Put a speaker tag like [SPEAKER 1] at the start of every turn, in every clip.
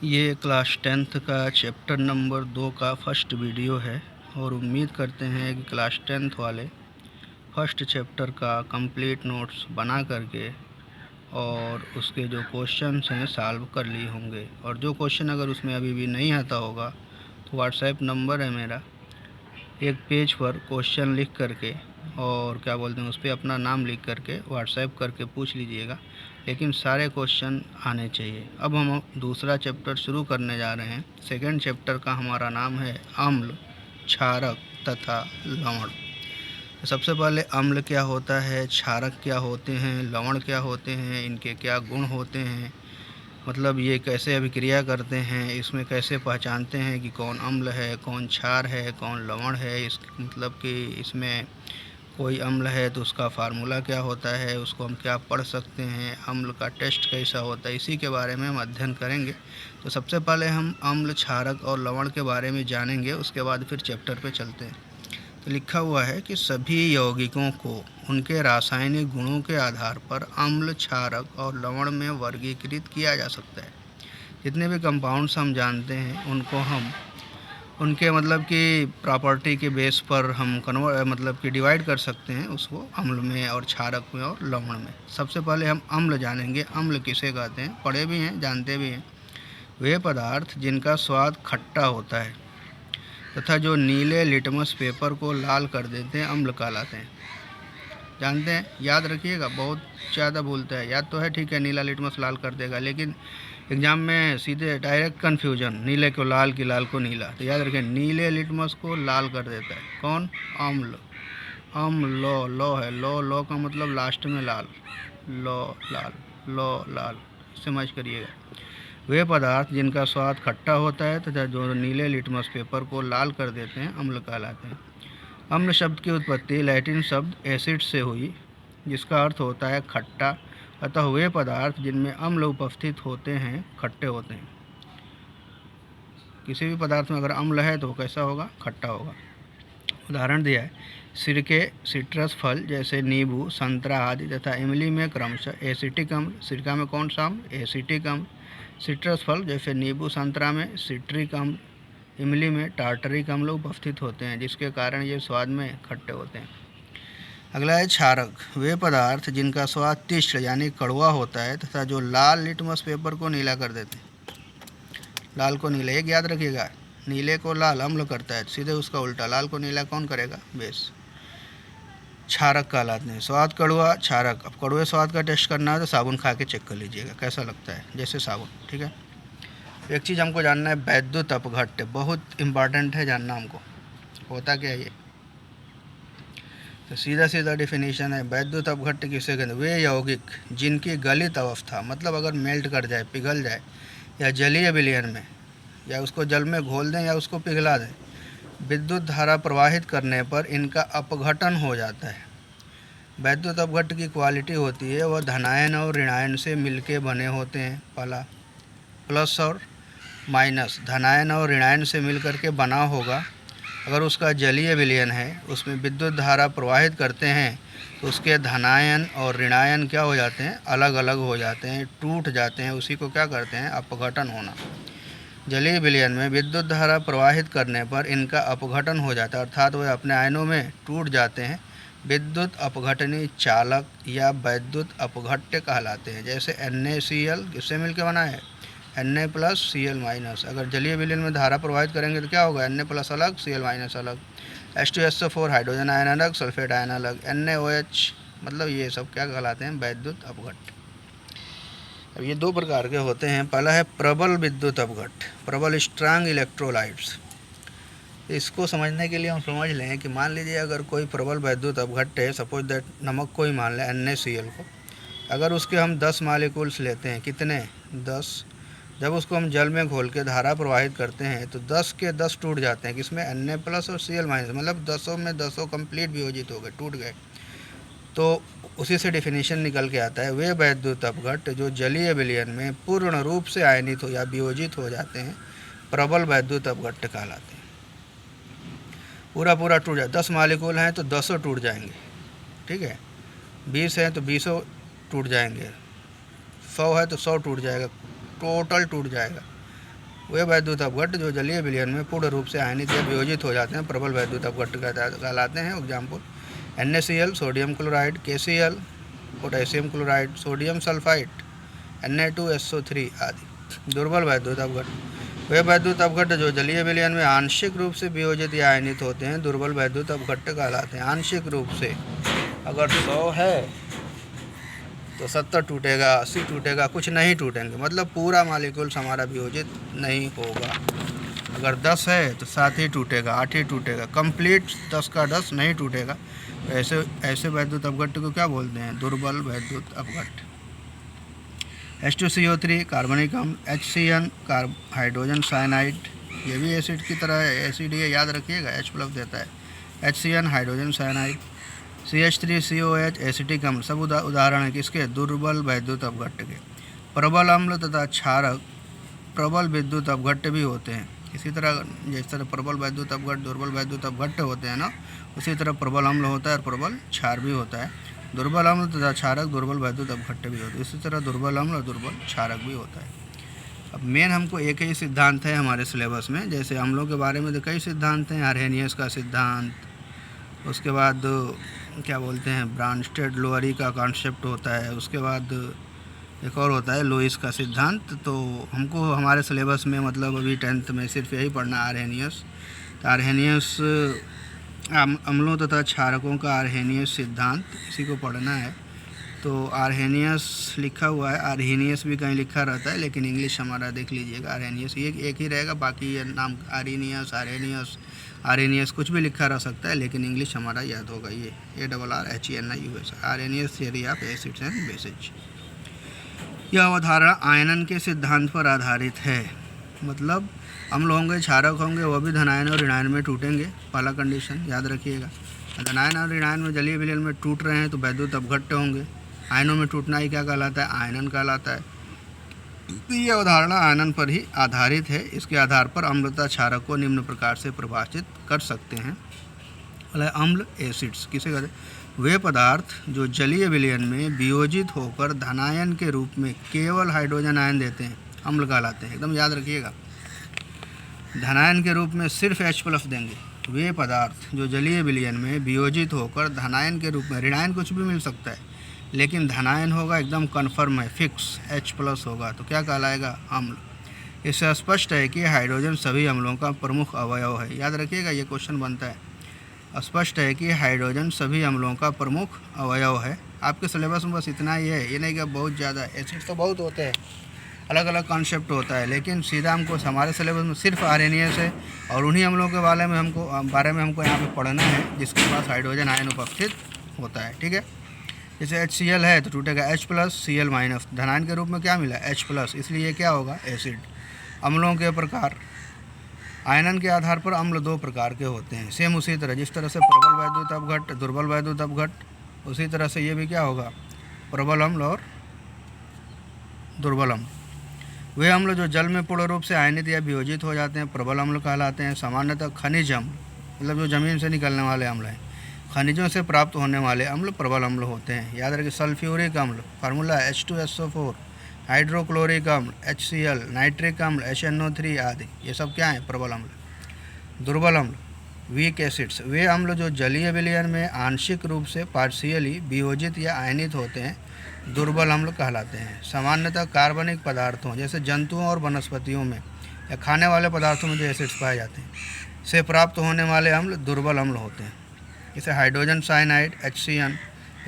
[SPEAKER 1] ये class 10th का chapter number 2 का फर्स्ट वीडियो है और उम्मीद करते हैं कि क्लास 10th वाले फर्स्ट चैप्टर का कंप्लीट नोट्स बना करके और उसके जो क्वेश्चंस हैं सॉल्व कर लिए होंगे। और जो क्वेश्चन अगर उसमें अभी भी नहीं आता होगा तो व्हाट्सएप नंबर है मेरा, एक पेज पर क्वेश्चन लिख करके और क्या बोलते हैं उस पर अपना नाम लिख करके व्हाट्सएप करके पूछ लीजिएगा, लेकिन सारे क्वेश्चन आने चाहिए। अब हम दूसरा चैप्टर शुरू करने जा रहे हैं। सेकंड चैप्टर का हमारा नाम है अम्ल, क्षारक तथा लवण। तो सबसे पहले अम्ल क्या होता है, क्षारक क्या होते हैं, लवण क्या होते हैं, इनके क्या गुण होते हैं, मतलब ये कैसे अभिक्रिया करते हैं, इसमें कैसे पहचानते हैं कि कौन अम्ल है, कौन क्षार है, कौन लवण है। इस मतलब कि इसमें कोई अम्ल है तो उसका फार्मूला क्या होता है, उसको हम क्या पढ़ सकते हैं, अम्ल का टेस्ट कैसा होता है, इसी के बारे में हम अध्ययन करेंगे। तो सबसे पहले हम अम्ल, क्षारक और लवण के बारे में जानेंगे, उसके बाद फिर चैप्टर पे चलते हैं। तो लिखा हुआ है कि सभी यौगिकों को उनके रासायनिक गुणों के आधार पर अम्ल, क्षारक और लवण में वर्गीकृत किया जा सकता है। जितने भी कंपाउंड्स हम जानते हैं उनको हम उनके मतलब कि प्रॉपर्टी के बेस पर हम मतलब कि डिवाइड कर सकते हैं उसको अम्ल में और क्षारक में और लवण में। सबसे पहले हम अम्ल जानेंगे। अम्ल किसे कहते हैं, पढ़े भी हैं, जानते भी हैं। वे पदार्थ जिनका स्वाद खट्टा होता है तथा जो नीले लिटमस पेपर को लाल कर देते हैं अम्ल कहलाते हैं। जानते हैं, याद रखिएगा, बहुत ज़्यादा भूलता है। याद तो है, ठीक है, नीला लिटमस लाल कर देगा, लेकिन एग्ज़ाम में सीधे डायरेक्ट कन्फ्यूजन, नीले को लाल की लाल को नीला। तो याद रखें, नीले लिटमस को लाल कर देता है कौन, अम्ल। लो लो है, लो का मतलब लास्ट में लाल, लो लाल, लो लाल, समझ करिएगा। वे पदार्थ जिनका स्वाद खट्टा होता है तथा जो नीले लिटमस पेपर को लाल कर देते हैं अम्ल कहलाते हैं। अम्ल शब्द की उत्पत्ति लैटिन शब्द एसिड से हुई, जिसका अर्थ होता है खट्टा। अतः वे पदार्थ जिनमें अम्ल उपस्थित होते हैं खट्टे होते हैं। किसी भी पदार्थ में अगर अम्ल है तो वो कैसा होगा, खट्टा होगा। उदाहरण दिया है, सिरके, सिट्रस फल जैसे नींबू, संतरा आदि तथा इमली में क्रमशः एसिटिक अम्ल, सिरका में कौन सा अम्ल, एसिटिक अम्ल, सिट्रस फल जैसे नींबू, संतरा में सिट्रिक अम्ल, इमली में टार्टरिक अम्ल उपस्थित होते हैं, जिसके कारण ये स्वाद में खट्टे होते हैं। अगला है क्षारक। वे पदार्थ जिनका स्वाद तीक्ष्ण यानी कड़वा होता है तथा जो लाल लिटमस पेपर को नीला कर देते हैं। लाल को नीला, एक याद रखिएगा, नीले को लाल अम्ल करता है, सीधे उसका उल्टा लाल को नीला कौन करेगा, बेस, क्षारक कहलाते हैं। स्वाद कड़वा, क्षारक। अब कड़वे स्वाद का टेस्ट करना है तो साबुन खा के चेक कर लीजिएगा कैसा लगता है, जैसे साबुन, ठीक है। एक चीज़ हमको जानना है, वैद्युत अपघट्य, बहुत इंपॉर्टेंट है जानना हमको, होता क्या है ये। तो सीधा सीधा डिफिनीशन है, वैद्युत अपघट्य किसे कहते हैं, वे यौगिक जिनकी गलित अवस्था, मतलब अगर मेल्ट कर जाए, पिघल जाए, या जलीय विलयन में, या उसको जल में घोल दें या उसको पिघला दें, विद्युत धारा प्रवाहित करने पर इनका अपघटन हो जाता है। वैद्युत अपघट्य की क्वालिटी होती है वह धनायन और ऋणायन से मिलके बने होते हैं। पहला, प्लस और माइनस, धनायन और ऋणायन से मिल करके बना होगा। अगर उसका जलीय विलयन है, उसमें विद्युत धारा प्रवाहित करते हैं तो उसके धनायन और ऋणायन क्या हो जाते हैं, अलग अलग हो जाते हैं, टूट जाते हैं। उसी को क्या करते हैं, अपघटन होना। जलीय विलयन में विद्युत धारा प्रवाहित करने पर इनका अपघटन हो जाता है, अर्थात वे अपने आयनों में टूट जाते हैं। विद्युत अपघटनी चालक या वैद्युत अपघट्य कहलाते हैं। जैसे NaCl किससे मिलकर बना है, Na प्लस Cl माइनस। अगर जलीय विलयन में धारा प्रवाहित करेंगे तो क्या होगा, Na प्लस अलग, Cl माइनस अलग, H2SO4 हाइड्रोजन आयन अलग, सल्फेट आयन अलग, NaOH, मतलब ये सब क्या कहलाते हैं, वैद्युत अपघट्य। अब ये दो प्रकार के होते हैं। पहला है प्रबल विद्युत अपघट्य, प्रबल स्ट्रांग इलेक्ट्रोलाइट्स। इसको समझने के लिए हम समझ लें कि मान लीजिए अगर कोई प्रबल वैद्युत अपघट्य है, सपोज दैट नमक को ही मान लें, NaCl को, अगर उसके हम 10 मालिक्यूल्स लेते हैं, कितने, 10, जब उसको हम जल में घोल के धारा प्रवाहित करते हैं तो 10 के 10 टूट जाते हैं, किसमें, Na प्लस और Cl माइनस, मतलब 10 में 10 कंप्लीट वियोजित हो गए, टूट गए। तो उसी से डिफिनीशन निकल के आता है, वे वैद्युत अपघट्य जो जलीय विलयन में पूर्ण रूप से आयनित हो या वियोजित हो जाते हैं, प्रबल वैद्युत अपघट्य कहलाते हैं। पूरा टूट जाए, 10 मालिक्यूल हैं तो 10 टूट जाएंगे, ठीक है, 20 हैं तो 20 टूट जाएंगे, 100 है तो 100 टूट जाएगा, टोटल टूट जाएगा। वे वैद्युत अपघट्ट जो जलीय विलयन में पूर्ण रूप से आयनित या वियोजित हो जाते हैं प्रबल वैद्युत अपघट्ट कहलाते हैं। Example NaCl sodium chloride, KCl potassium chloride, sodium sulphide, Na2SO3 आदि। दुर्बल वैद्युत अपघट्ट वे वैद्युत अपघट्ट जो जलीय विलयन में आंशिक रूप से वियोजित या आयनित होते हैं दुर्बल वैद्युत अपघट्ट कहलाते हैं। आंशिक रूप से अगर 100 है तो 70 टूटेगा, 80 टूटेगा, कुछ नहीं टूटेंगे, मतलब पूरा मालिक्यूल्स हमारा वियोजित नहीं होगा। अगर 10 है तो 7 ही टूटेगा, 8 ही टूटेगा, कंप्लीट 10 का 10 नहीं टूटेगा। ऐसे वैद्युत अपघट्ट को क्या बोलते हैं? दुर्बल वैद्युत अपघट्ट। H2CO3 कार्बनिक अम्ल, HCN हाइड्रोजन साइनाइड, ये भी एसिड की तरह है, एसिड ये याद रखिएगा, H+ देता है। HCN hydrogen cyanide, CH3COH acetic अम्ल, सब उदाहरण है किसके? दुर्बल वैद्युत अपघट्ट के। प्रबल अम्ल तथा क्षारक प्रबल विद्युत अपघट्ट भी होते हैं। इसी तरह जिस तरह प्रबल वैद्युत अपघट्ट दुर्बल वैद्युत अपघट्ट होते हैं ना, उसी तरह प्रबल अम्ल होता है और प्रबल क्षार भी होता है। दुर्बल अम्ल तथा क्षारक दुर्बल वैद्युत अपघट्ट भी होते हैं। इसी तरह दुर्बल अम्ल और दुर्बल क्षारक भी होता है। अब मेन हमको एक ही सिद्धांत है हमारे सिलेबस में। जैसे अम्लों के बारे में तो कई सिद्धांत हैं, आर्हेनियस का सिद्धांत, उसके बाद क्या बोलते हैं ब्रांस्टेड लोअरी का कॉन्सेप्ट होता है, उसके बाद एक और होता है लुईस का सिद्धांत। तो हमको हमारे सिलेबस में मतलब अभी 10th में सिर्फ यही पढ़ना आर्हेनियस। तो आर्हेनियस अम्लों तथा क्षारकों का आर्हेनियस सिद्धांत, इसी को पढ़ना है। तो आर्हेनियस लिखा हुआ है, आर्हेनियस भी कहीं लिखा रहता है, लेकिन इंग्लिश हमारा देख लीजिएगा आर्हेनियस ये एक ही रहेगा। बाकी ये नाम आर्हेनियस कुछ भी लिखा रह सकता है, लेकिन इंग्लिश हमारा याद होगा। ये ARRHENIUS Arrhenius theory of acids and bases. यह अवधारणा आयनन के सिद्धांत पर आधारित है। मतलब अम्ल होंगे, क्षारक होंगे, वो भी धनायन और ऋणायन में टूटेंगे। पहला कंडीशन याद रखिएगा। धनायन और ऋणायन में जलीय विलयन में टूट रहे हैं तो वैद्युत अपघट्ट होंगे। आयनों में टूटना ही क्या कहलाता है? आयनन कहलाता है। तो ये अवधारणा आयनन पर ही आधारित है। इसके आधार पर अम्ल तथा क्षारक को निम्न प्रकार से परिभाषित कर सकते हैं। अम्ल एसिड्स किसे कहते हैं? वे पदार्थ जो जलीय विलयन में वियोजित होकर धनायन के रूप में केवल हाइड्रोजन आयन देते हैं, अम्ल कहलाते हैं। एकदम याद रखिएगा, धनायन के रूप में सिर्फ H+ देंगे। वे पदार्थ जो जलीय विलयन में वियोजित होकर धनायन के रूप में, ऋणायन कुछ भी मिल सकता है, लेकिन धनायन होगा एकदम कन्फर्म है, फिक्स H+ होगा, तो क्या कहलाएगा? अम्ल। इससे स्पष्ट है कि हाइड्रोजन सभी अम्लों का प्रमुख अवयव है। याद रखिएगा, ये क्वेश्चन बनता है। स्पष्ट है कि हाइड्रोजन सभी अम्लों का प्रमुख अवयव है। आपके सिलेबस में बस इतना ही है, ये नहीं कि बहुत ज़्यादा एसिड्स तो बहुत होते हैं, अलग अलग कॉन्सेप्ट होता है, लेकिन सीधा हमको हमारे सिलेबस में सिर्फ आर्हेनियस है और उन्हीं अम्लों के बारे में हमको यहाँ पे पढ़ना है जिसके पास हाइड्रोजन आयन उपस्थित होता है। ठीक है, जैसे HCl है तो टूटेगा H+, Cl-। धनायन के रूप में क्या मिला? H+, इसलिए क्या होगा? एसिड। अम्लों के प्रकार, आयनन के आधार पर अम्ल 2 प्रकार के होते हैं। सेम उसी तरह जिस तरह से प्रबल वैद्युत अपघट्ट दुर्बल वैद्युत अपघट्ट, उसी तरह से ये भी क्या होगा? प्रबल अम्ल और दुर्बल अम्ल। वे अम्ल जो जल में पूर्ण रूप से आयनित या वियोजित हो जाते हैं प्रबल अम्ल कहलाते हैं। सामान्यतः खनिज अम्ल, मतलब जो ज़मीन से निकलने वाले अम्ल हैं, खनिजों से प्राप्त होने वाले अम्ल प्रबल अम्ल होते हैं। याद रखिए, सल्फ्यूरिक अम्ल फार्मूला H2SO4, हाइड्रोक्लोरिक अम्ल HCl, नाइट्रिक अम्ल HNO3 आदि, ये सब क्या हैं? प्रबल अम्ल। दुर्बल अम्ल वीक एसिड्स, वे अम्ल जो जलीय विलयन में आंशिक रूप से पार्शियली वियोजित या आयनित होते हैं दुर्बल अम्ल कहलाते हैं। सामान्यतः कार्बनिक पदार्थों जैसे जंतुओं और वनस्पतियों में या खाने वाले पदार्थों में जो एसिड्स पाए जाते हैं से प्राप्त होने वाले अम्ल दुर्बल अम्ल होते हैं। जैसे हाइड्रोजन साइनाइड HCN,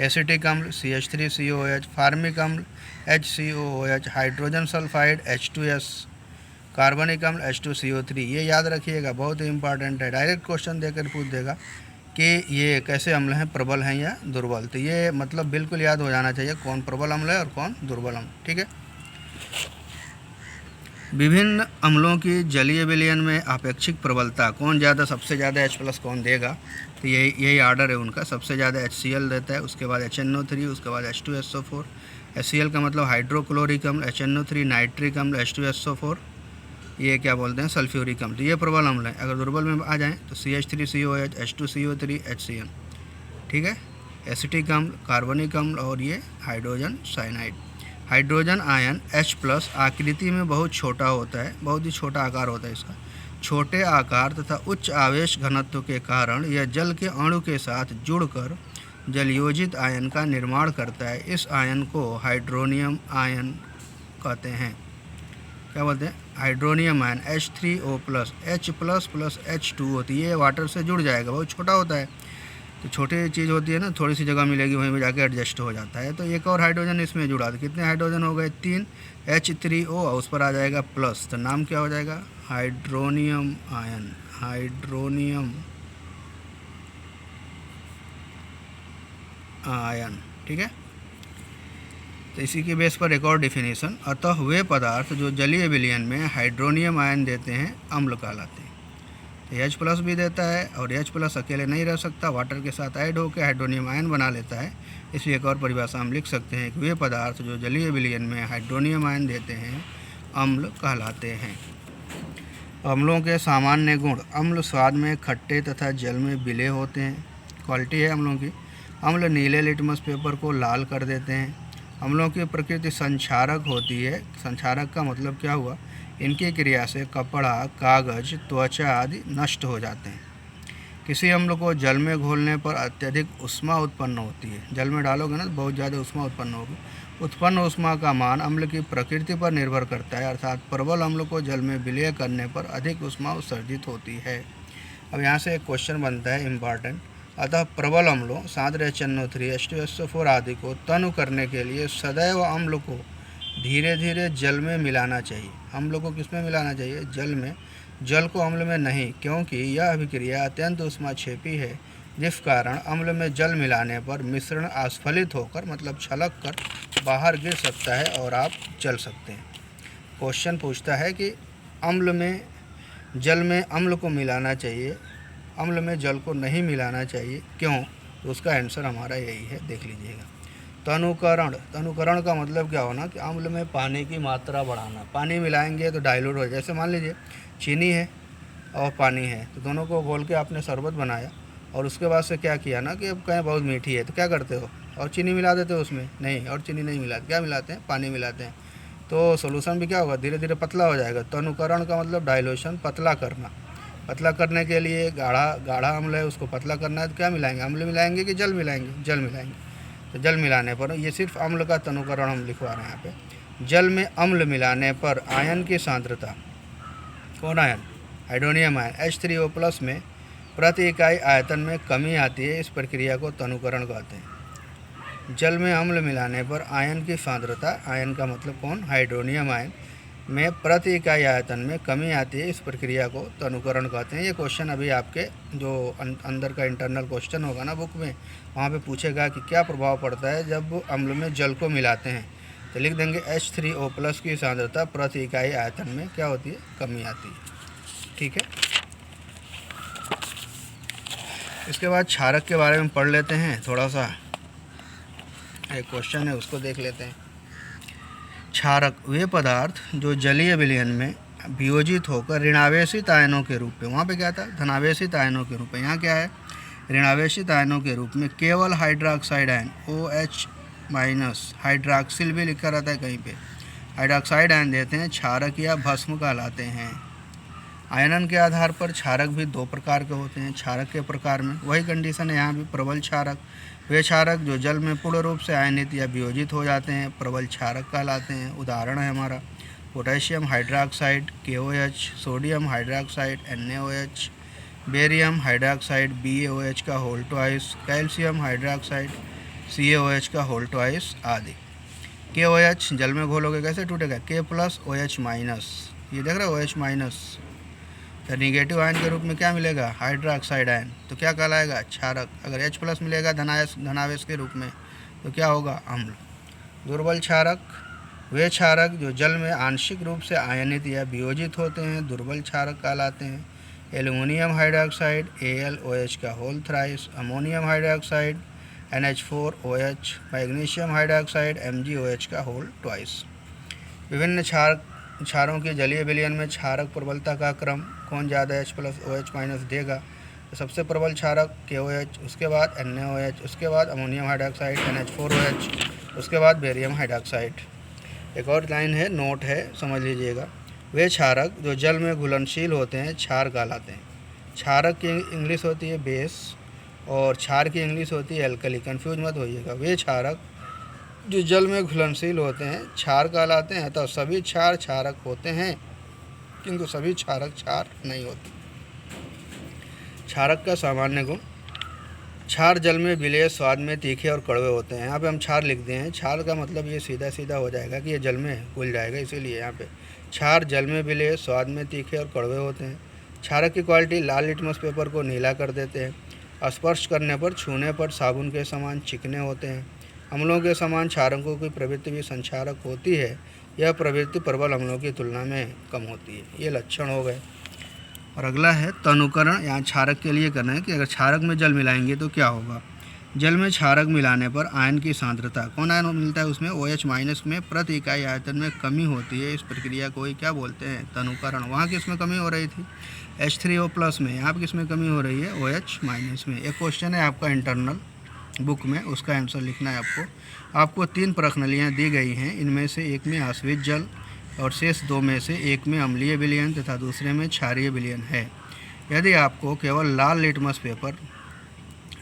[SPEAKER 1] एसिटिक अम्ल CH3COH, फार्मिक अम्ल HCOOH, हाइड्रोजन सल्फाइड H2S, कार्बनिक अम्ल H2CO3। ये याद रखिएगा, बहुत ही इंपॉर्टेंट है। डायरेक्ट क्वेश्चन देकर पूछ देगा कि ये कैसे अम्ल हैं, प्रबल हैं या दुर्बल। तो ये मतलब बिल्कुल याद हो जाना चाहिए कौन प्रबल अम्ल है और कौन दुर्बल अम्ल। ठीक है, विभिन्न अम्लों की जलीय विलयन में अपेक्षिक प्रबलता, कौन ज़्यादा, सबसे ज़्यादा H+ कौन देगा? तो यही आर्डर है उनका। सबसे ज़्यादा HCl देता है, उसके बाद HNO3, उसके बाद H2SO4। HCl का मतलब हाइड्रोक्लोरिक अम्ल, HNO3 नाइट्रिक अम्ल, H2SO4 ये क्या बोलते हैं? सल्फ्यूरिक अम्ल। तो ये प्रबल अम्ल है। अगर दुर्बल में आ जाएँ तो CH3COH, H2CO3, HCl। ठीक है, एसिटिक अम्ल, कार्बनिक अम्ल और ये hydrogen cyanide. Hydrogen ion H+ आकृति में बहुत छोटा होता है, बहुत ही छोटा आकार होता है इसका। छोटे आकार तथा उच्च आवेश घनत्व के कारण यह जल के अणु के साथ जुड़कर जलयोजित आयन का निर्माण करता है। इस आयन को हाइड्रोनियम आयन कहते हैं। क्या बोलते हैं? Hydronium ion H3O+, H+ H2 होती है, वाटर से जुड़ जाएगा, बहुत छोटा होता है। तो छोटी चीज़ होती है ना, थोड़ी सी जगह मिलेगी वहीं पे जाके एडजस्ट हो जाता है। तो एक और हाइड्रोजन इसमें जुड़ा, तो कितने हाइड्रोजन हो गए? 3 H3O, उस पर आ जाएगा प्लस, तो नाम क्या हो जाएगा? Hydronium ion. हाइड्रोनियम आयन, ठीक है। तो इसी के बेस पर एक और डिफिनीशन, अतः वे पदार्थ जो जलीय विलयन में हाइड्रोनियम आयन देते हैं अम्ल कहलाते हैं। तो H+ भी देता है और H+ अकेले नहीं रह सकता, वाटर के साथ ऐड होकर हाइड्रोनियम आयन बना लेता है। इसलिए एक और परिभाषा हम लिख सकते हैं कि वे पदार्थ जो जलीय विलयन में हाइड्रोनियम आयन देते हैं अम्ल कहलाते हैं। अम्लों के सामान्य गुण, अम्ल स्वाद में खट्टे तथा जल में विलय होते हैं। क्वालिटी है अम्लों की। अम्ल नीले लिटमस पेपर को लाल कर देते हैं। अम्लों की प्रकृति संक्षारक होती है। संक्षारक का मतलब क्या हुआ? इनकी क्रिया से कपड़ा, कागज, त्वचा आदि नष्ट हो जाते हैं। किसी अम्ल को जल में घोलने पर अत्यधिक ऊष्मा उत्पन्न होती है। जल में डालोगे ना तो बहुत ज़्यादा ऊष्मा उत्पन्न होगी। उत्पन्न ऊष्मा का मान अम्ल की प्रकृति पर निर्भर करता है, अर्थात प्रबल अम्ल को जल में विलय करने पर अधिक ऊष्मा उत्सर्जित होती है। अब यहाँ से एक क्वेश्चन बनता है इम्पॉर्टेंट, अतः प्रबल अम्लों सांद्र HNO3, H2SO4 आदि को तनु करने के लिए सदैव अम्ल को धीरे धीरे जल में मिलाना चाहिए। अम्ल को किस में मिलाना चाहिए? जल में। जल को अम्ल में नहीं, क्योंकि यह अभिक्रिया अत्यंत ऊष्माक्षेपी है, जिस कारण अम्ल में जल मिलाने पर मिश्रण अस्फलित होकर मतलब छलक कर बाहर गिर सकता है और आप जल सकते हैं। क्वेश्चन पूछता है कि अम्ल में जल में अम्ल को मिलाना चाहिए, अम्ल में जल को नहीं मिलाना चाहिए, क्यों? तो उसका आंसर हमारा यही है, देख लीजिएगा। तनुकरण, तनुकरण का मतलब क्या होना कि अम्ल में पानी की मात्रा बढ़ाना। पानी मिलाएंगे तो डाइल्यूट हो जाए। जैसे मान लीजिए चीनी है और पानी है, तो दोनों को घोल के आपने शरबत बनाया और उसके बाद से क्या किया ना कि अब कहें बहुत मीठी है, तो क्या करते हो? और चीनी मिला देते हो उसमें? नहीं, और चीनी नहीं मिलाते, क्या मिलाते हैं? पानी मिलाते हैं। तो सोल्यूशन भी क्या होगा? धीरे धीरे पतला हो जाएगा। तनुकरण का मतलब डाइल्यूशन, पतला करना। पतला करने के लिए गाढ़ा अम्ल है, उसको पतला करना है तो क्या मिलाएंगे? अम्ल मिलाएंगे कि जल मिलाएंगे? जल मिलाएंगे। तो जल मिलाने पर, ये सिर्फ अम्ल का तनुकरण हम लिखवा रहे हैं यहाँ पे। जल में अम्ल मिलाने पर आयन की सांद्रता, कौन आयन? हाइड्रोनियम आयन H3O+ में प्रति इकाई आयतन में कमी आती है। इस प्रक्रिया को तनुकरण कहते हैं। जल में अम्ल मिलाने पर आयन की सांद्रता, आयन का मतलब कौन? हाइड्रोनियम आयन में प्रति इकाई आयतन में कमी आती है। इस प्रक्रिया को तनुकरण कहते हैं। ये क्वेश्चन अभी आपके जो अंदर का इंटरनल क्वेश्चन होगा ना बुक में, वहाँ पे पूछेगा कि क्या प्रभाव पड़ता है जब अम्ल में जल को मिलाते हैं, तो लिख देंगे H3O+ की सांद्रता प्रति इकाई आयतन में क्या होती है? कमी आती है। ठीक है, इसके बाद क्षारक के बारे में पढ़ लेते हैं थोड़ा सा। एक क्वेश्चन है उसको देख लेते हैं। क्षारक वे पदार्थ जो जलीय विलयन में वियोजित होकर ऋणावेशित आयनों के रूप में, वहाँ पे क्या था? धनावेशित आयनों के रूप में, यहाँ क्या है? ऋणावेशित आयनों के रूप में केवल हाइड्रोक्साइड आयन OH- हाइड्रॉक्सिल भी लिखा रहता है कहीं पे, हाइड्रॉक्साइड आयन देते हैं, क्षारक या भस्म कहलाते हैं। आयनन के आधार पर क्षारक भी दो प्रकार के होते हैं। क्षारक के प्रकार में वही कंडीशन है यहाँ भी, प्रबल क्षारक वे क्षारक जो जल में पूर्ण रूप से आयनित या वियोजित हो जाते हैं प्रबल क्षारक कहलाते हैं। उदाहरण है हमारा potassium hydroxide KOH, sodium hydroxide NaOH, barium hydroxide BaOH का whole twice, calcium hydroxide CaOH का होल ट्वाइस आदि। KOH जल में घोलोगे कैसे टूटेगा? K+OH-, ये देख रहे हो OH-। फिर निगेटिव आयन के रूप में क्या मिलेगा? हाइड्रोक्साइड आयन, तो क्या कहलाएगा? क्षारक। अगर H+ मिलेगा धनावेश के रूप में तो क्या होगा? अम्ल। दुर्बल क्षारक वे क्षारक जो जल में आंशिक रूप से आयनित या वियोजित होते हैं दुर्बल क्षारक कहलाते हैं। एल्युमिनियम हाइड्रोक्साइड AlOH का whole thrice, ammonium hydroxide NH4OH, magnesium hydroxide MgOH का होल ट्वाइस। विभिन्न क्षारों के जलीय विलयन में क्षारक प्रबलता का क्रम कौन ज़्यादा H+OH- देगा? तो सबसे प्रबल क्षारक KOH, उसके बाद NaOH, उसके बाद अमोनियम हाइड्रोक्साइड NH4OH, उसके बाद बेरियम हाइड्रोक्साइड। एक और लाइन है, नोट है, समझ लीजिएगा। वे क्षारक जो जल में घुलनशील होते हैं क्षार कहलाते हैं। क्षारक की इंग्लिश होती है बेस और क्षार की इंग्लिश होती है एल्कली, कंफ्यूज मत होइएगा। वे क्षारक जो जल में घुलनशील होते हैं क्षार कहलाते हैं। तो सभी क्षार क्षारक होते हैं किंतु सभी क्षारक क्षार नहीं होते। क्षारक का सामान्य गुण, क्षार जल में विलेय, स्वाद में तीखे और कड़वे होते हैं। यहाँ पे हम क्षार लिख दिए हैं। क्षार का मतलब ये सीधा सीधा हो जाएगा कि ये जल में घुल जाएगा, इसीलिए यहाँ पे क्षार जल में विलेय, स्वाद में तीखे और कड़वे होते हैं। क्षारक की क्वालिटी लाल लिटमस पेपर को नीला कर देते हैं। स्पर्श करने पर, छूने पर साबुन के समान चिकने होते हैं। अम्लों के समान क्षारकों की प्रवृत्ति भी संक्षारक होती है। यह प्रवृत्ति प्रबल अम्लों की तुलना में कम होती है। ये लक्षण हो गए। और अगला है तनुकरण। यहाँ क्षारक के लिए करना है कि अगर क्षारक में जल मिलाएंगे तो क्या होगा। जल में क्षारक मिलाने पर आयन की सांद्रता, कौन आयन मिलता है उसमें, OH- में प्रति इकाई आयतन में कमी होती है। इस प्रक्रिया को ही क्या बोलते हैं, तनुकरण। वहाँ किस में कमी हो रही थी, H3O+ में। यहाँ पर किस में कमी हो रही है, OH- में। एक क्वेश्चन है आपका इंटरनल बुक में, उसका आंसर लिखना है आपको। आपको 3 प्रश्नलियाँ दी गई हैं, इनमें से एक में आश्रित जल और शेष 2 में से एक में अम्लीय विलयन तथा दूसरे में क्षारीय विलयन है। यदि आपको केवल लाल लिटमस पेपर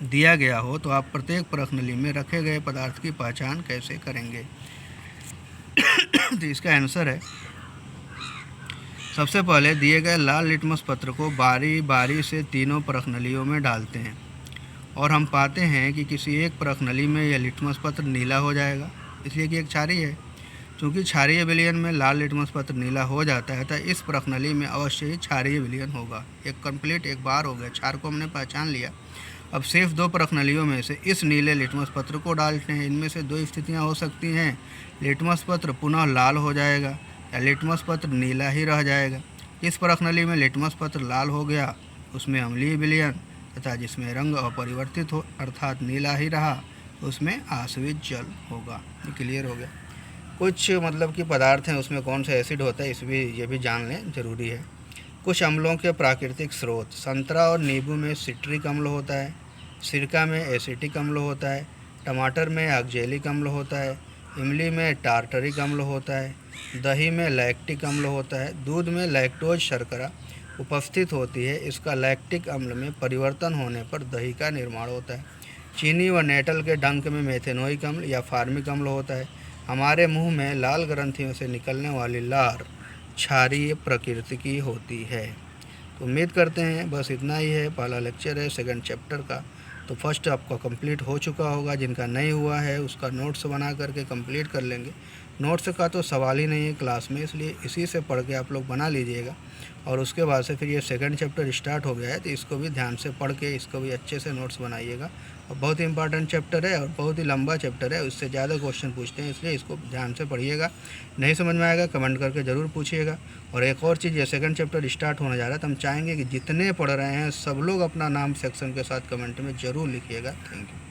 [SPEAKER 1] दिया गया हो तो आप प्रत्येक प्रश्नली में रखे गए पदार्थ की पहचान कैसे करेंगे। तो इसका आंसर है, सबसे पहले दिए गए लाल लिटमस पत्र को बारी बारी से तीनों प्रश्नलियों में डालते हैं और हम पाते हैं कि किसी एक प्रश्नली में यह लिटमस पत्र नीला हो जाएगा, इसलिए कि एक क्षारीय है। चूँकि क्षारीय विलयन में लाल लिटमस पत्र नीला हो जाता है तो इस प्रश्नली में अवश्य ही क्षारीय विलयन होगा। एक कंप्लीट एक बार हो गया, क्षार को हमने पहचान लिया। अब सिर्फ 2 प्रश्नलियों में से इस नीले लिटमस पत्र को डालते हैं। इनमें से 2 स्थितियाँ हो सकती हैं, लिटमस पत्र पुनः लाल हो जाएगा या लिटमस पत्र नीला ही रह जाएगा। इस प्रश्नली में लिटमस पत्र लाल हो गया, उसमें अम्लीय विलयन, तथा जिसमें रंग अपरिवर्तित हो अर्थात नीला ही रहा, उसमें आश्रित जल होगा। ये क्लियर हो गया। कुछ मतलब कि पदार्थ हैं उसमें कौन सा एसिड होता है इसमें ये भी जान लें, ज़रूरी है। कुछ अम्लों के प्राकृतिक स्रोत, संतरा और नींबू में सिट्रिक अम्ल होता है, सिरका में एसिटिक अम्ल होता है, टमाटर में ऑक्जेलिक अम्ल होता है, इमली में टार्टरिक अम्ल होता है, दही में लैक्टिक अम्ल होता है, दूध में लैक्टोज शर्करा उपस्थित होती है। इसका लैक्टिक अम्ल में परिवर्तन होने पर दही का निर्माण होता है। चीनी व नेटल के डंक में मेथेनोइक अम्ल या फार्मिक अम्ल होता है। हमारे मुंह में लाल ग्रंथियों से निकलने वाली लार क्षारीय प्रकृति की होती है। तो उम्मीद करते हैं बस इतना ही है, पहला लेक्चर है 2nd चैप्टर का। तो फर्स्ट आपका कंप्लीट हो चुका होगा, जिनका नहीं हुआ है उसका नोट्स बना करके कंप्लीट कर लेंगे। नोट्स का तो सवाल ही नहीं है क्लास में, इसलिए इसी से पढ़ के आप लोग बना लीजिएगा। और उसके बाद से फिर ये 2nd चैप्टर स्टार्ट हो गया है तो इसको भी ध्यान से पढ़ के इसको भी अच्छे से नोट्स बनाइएगा। और बहुत ही इंपॉर्टेंट चैप्टर है और बहुत ही लंबा चैप्टर है, उससे ज़्यादा क्वेश्चन पूछते हैं, इसलिए इसको ध्यान से पढ़िएगा। नहीं समझ में आएगा कमेंट करके ज़रूर पूछिएगा। और एक और चीज़, ये 2nd चैप्टर स्टार्ट होने जा रहा है तो हम चाहेंगे कि जितने पढ़ रहे हैं सब लोग अपना नाम सेक्शन के साथ कमेंट में ज़रूर लिखिएगा। Thank you.